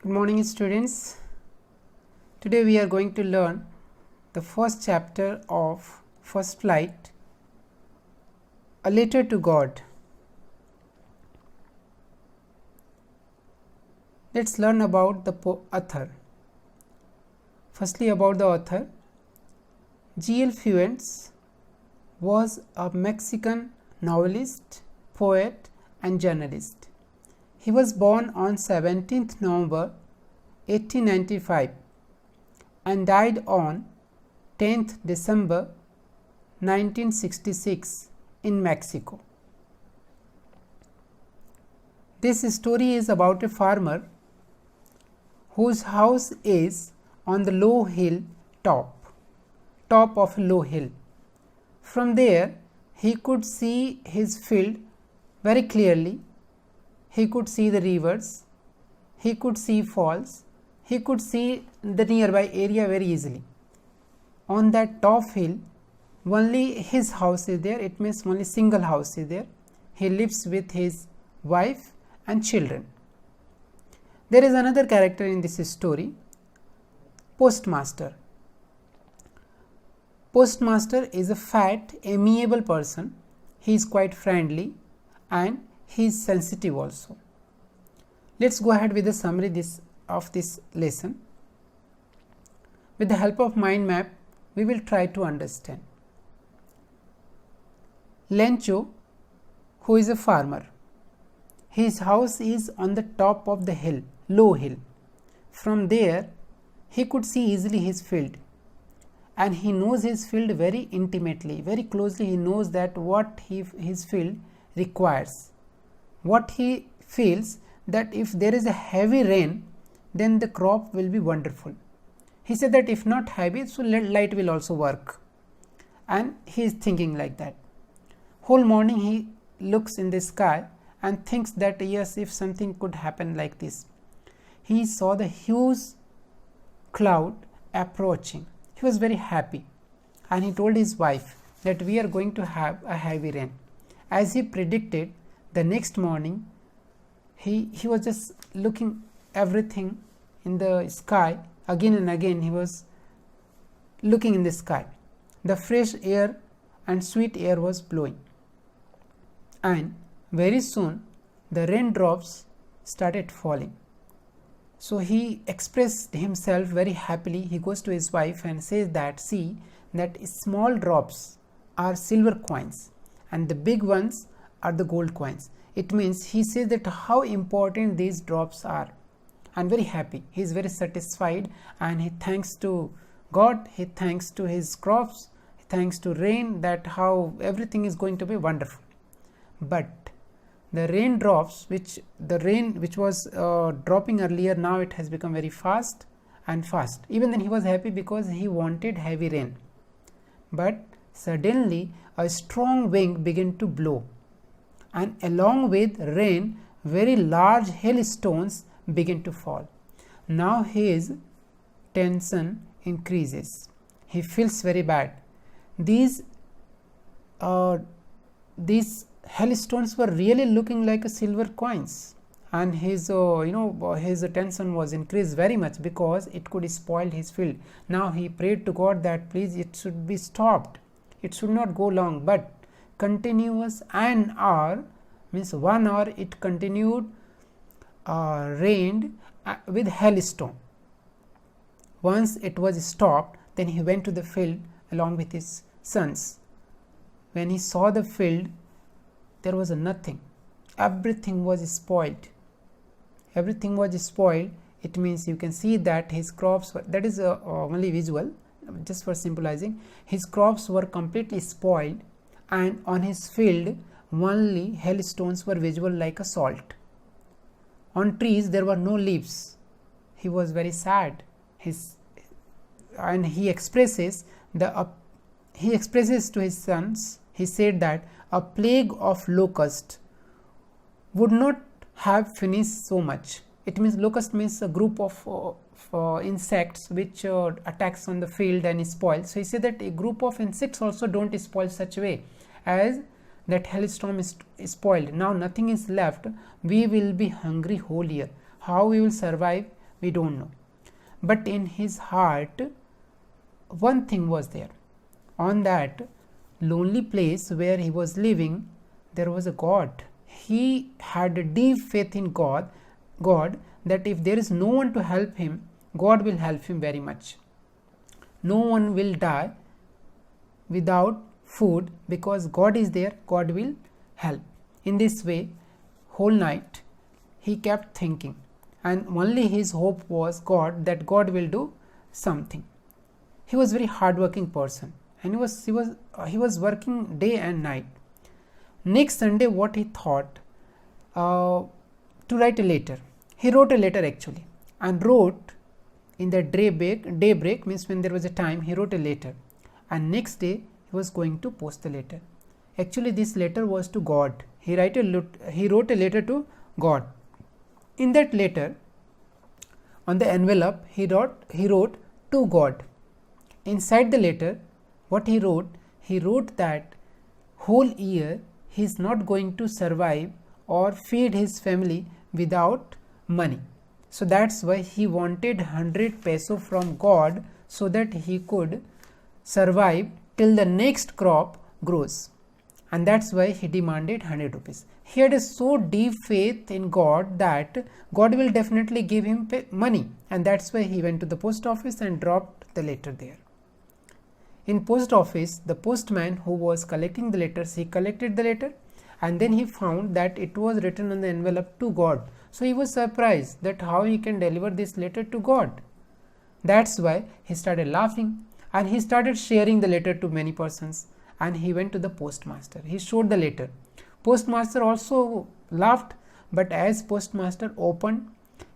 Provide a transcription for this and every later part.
Good morning, students. Today we are going to learn the first chapter of First Flight, A Letter to God. Let's learn about the author. Firstly, about the author. G.L. Fuentes was a Mexican novelist, poet, and journalist. He was born on 17th November 1895 and died on 10th December 1966 in Mexico. This story is about a farmer whose house is on the low hill top of a low hill. From there, he could see his field very clearly. He could see the rivers, he could see falls, he could see the nearby area very easily. On that top hill, only his house is there, it means only single house is there. He lives with his wife and children. There is another character in this story, Postmaster. Postmaster is a fat, amiable person. He is quite friendly and he is sensitive also. Let's go ahead with the summary of this lesson. With the help of mind map, we will try to understand. Lencho, who is a farmer, his house is on the top of the hill, low hill. From there, he could see easily his field, and he knows his field very intimately, very closely. He knows that what his field requires. What he feels that if there is a heavy rain, then the crop will be wonderful. He said that if not heavy, so light will also work, and he is thinking like that. Whole morning he looks in the sky and thinks that yes, if something could happen like this. He saw the huge cloud approaching. He was very happy and he told his wife that we are going to have a heavy rain. As he predicted, the next morning he was just looking everything in the sky. Again and again he was looking in the sky. The fresh air and sweet air was blowing, and very soon the raindrops started falling. So he expressed himself very happily. He goes to his wife and says that, see, that small drops are silver coins and the big ones are the gold coins. It means he says that how important these drops are, and very happy. He is very satisfied and he thanks to God, he thanks to his crops, he thanks to rain, that how everything is going to be wonderful. But the raindrops, which was dropping earlier, now it has become very fast and fast. Even then he was happy because he wanted heavy rain. But suddenly a strong wind began to blow, and along with rain, very large hailstones began to fall. Now his tension increases. He feels very bad. These hailstones were really looking like a silver coins, and his his tension was increased very much because it could spoil his field. Now he prayed to God that please it should be stopped, it should not go long, but continuous an hour, means 1 hour it continued rained with hailstone. Once it was stopped, then he went to the field along with his sons. When he saw the field, there was nothing. Everything was spoiled. Everything was spoiled. It means you can see that his crops were, that is only visual, just for symbolizing. His crops were completely spoiled, and on his field only hailstones were visible like a salt. On trees there were no leaves. He was very sad. And he expresses to his sons, he said that a plague of locust would not have finished so much. It means locust means a group of insects which attacks on the field and spoil. So he said that a group of insects also don't spoil such a way as that hailstorm is spoiled. Now nothing is left. We will be hungry whole year. How we will survive? We don't know. But in his heart, one thing was there. On that lonely place where he was living, there was a God. He had a deep faith in God that if there is no one to help him, God will help him very much. No one will die without food because God is there, God will help. In this way, whole night he kept thinking, and only his hope was God, that God will do something. He was very hardworking person, and he was working day and night. Next Sunday, what he thought, to write a letter. He wrote a letter actually, and wrote in the daybreak means when there was a time, he wrote a letter, and next day he was going to post the letter. Actually, this letter was to God. He wrote a letter to God. In that letter, on the envelope, he wrote to God. Inside the letter, what he wrote that whole year he is not going to survive or feed his family without money. So that's why he wanted 100 peso from God, so that he could survive till the next crop grows. And that's why he demanded 100 rupees. He had a so deep faith in God that God will definitely give him money, and that's why he went to the post office and dropped the letter there. In post office, the postman who was collecting the letters, he collected the letter, and then he found that it was written on the envelope to God. So he was surprised that how he can deliver this letter to God. That's why he started laughing, and he started sharing the letter to many persons, and he went to the postmaster. He showed the letter. Postmaster also laughed, but as postmaster opened,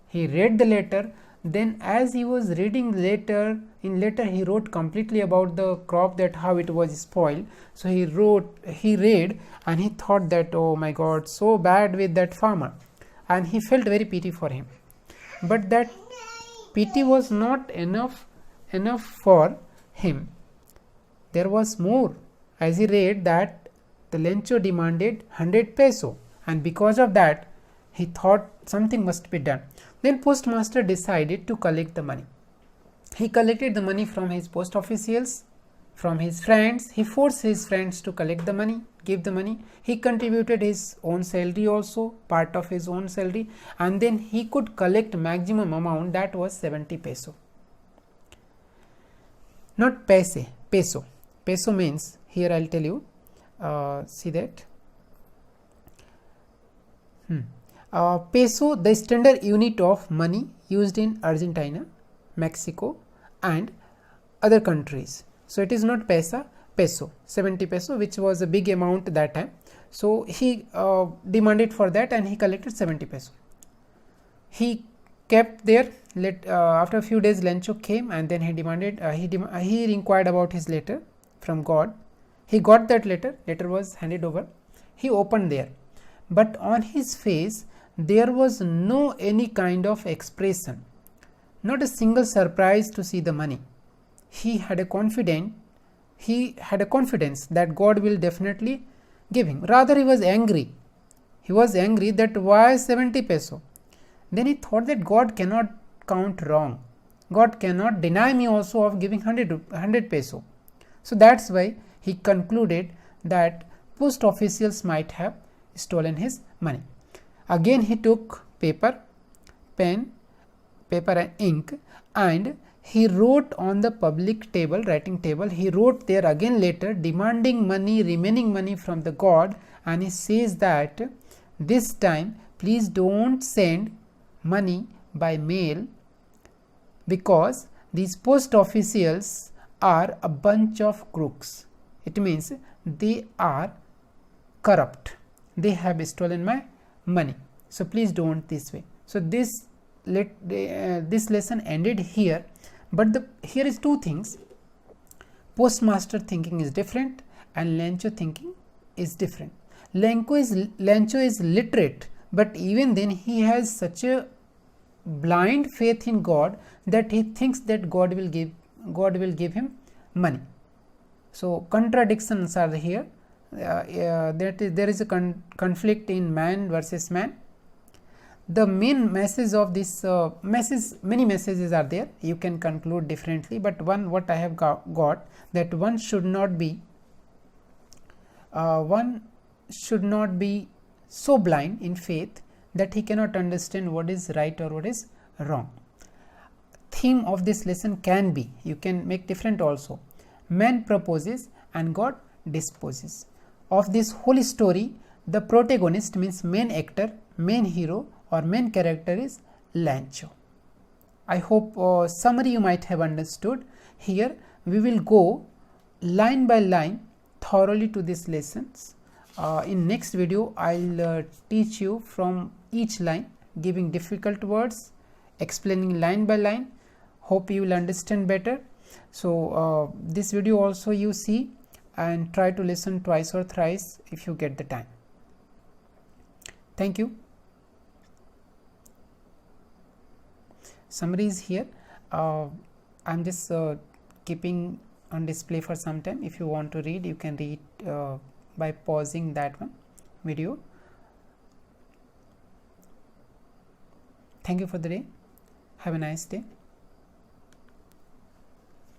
he read the letter. Then as he was reading letter, he wrote completely about the crop, that how it was spoiled. So he read, and he thought that, oh my God, so bad with that farmer, and he felt very pity for him. But that pity was not enough for him. There was more. As he read that the Lencho demanded 100 peso, and because of that he thought something must be done. Then postmaster decided to collect the money. He collected the money from his post officials, from his friends. He forced his friends to collect the money, give the money. He contributed his own salary also, part of his own salary, and then he could collect maximum amount, that was 70 peso. Not peso. Peso means, here I'll tell you, see that. Peso, the standard unit of money used in Argentina, Mexico and other countries. So it is not peso, 70 peso, which was a big amount that time. So he demanded for that, and he collected 70 peso. He kept there. After a few days, Lencho came, and then he demanded, he inquired about his letter from God. He got that letter was handed over. He opened there, but on his face there was no any kind of expression, not a single surprise to see the money. He had a confidence that God will definitely give him. Rather, he was angry. That why 70 peso. Then he thought that God cannot count wrong. God cannot deny me also of giving 100 peso. So that's why he concluded that post officials might have stolen his money. Again he took paper and ink, and he wrote on the public writing table, he wrote there again letter demanding remaining money from the God, and he says that this time please don't send money by mail, because these post officials are a bunch of crooks. It means they are corrupt. They have stolen my money. So please don't this way. So this lesson ended here. But here is two things. Postmaster thinking is different, and Lencho thinking is different. Lencho is literate, but even then he has such a blind faith in God that he thinks that God will give him money. So contradictions are here. There is a conflict in man versus man. the main message of this many messages are there, you can conclude differently, but one what I have got that one should not be so blind in faith that he cannot understand what is right or what is wrong. Theme of this lesson can be, you can make different also, man proposes and God disposes. Of this whole story, the protagonist means main actor, main hero or main character is Lancho. I hope summary you might have understood. Here we will go line by line thoroughly to these lessons. In next video I'll teach you from each line, giving difficult words, explaining line by line. Hope you will understand better. So this video also you see and try to listen twice or thrice if you get the time. Thank you. Summary is here. I'm just keeping on display for some time. If you want to read, you can read by pausing that one video. Thank you for the day. Have a nice day.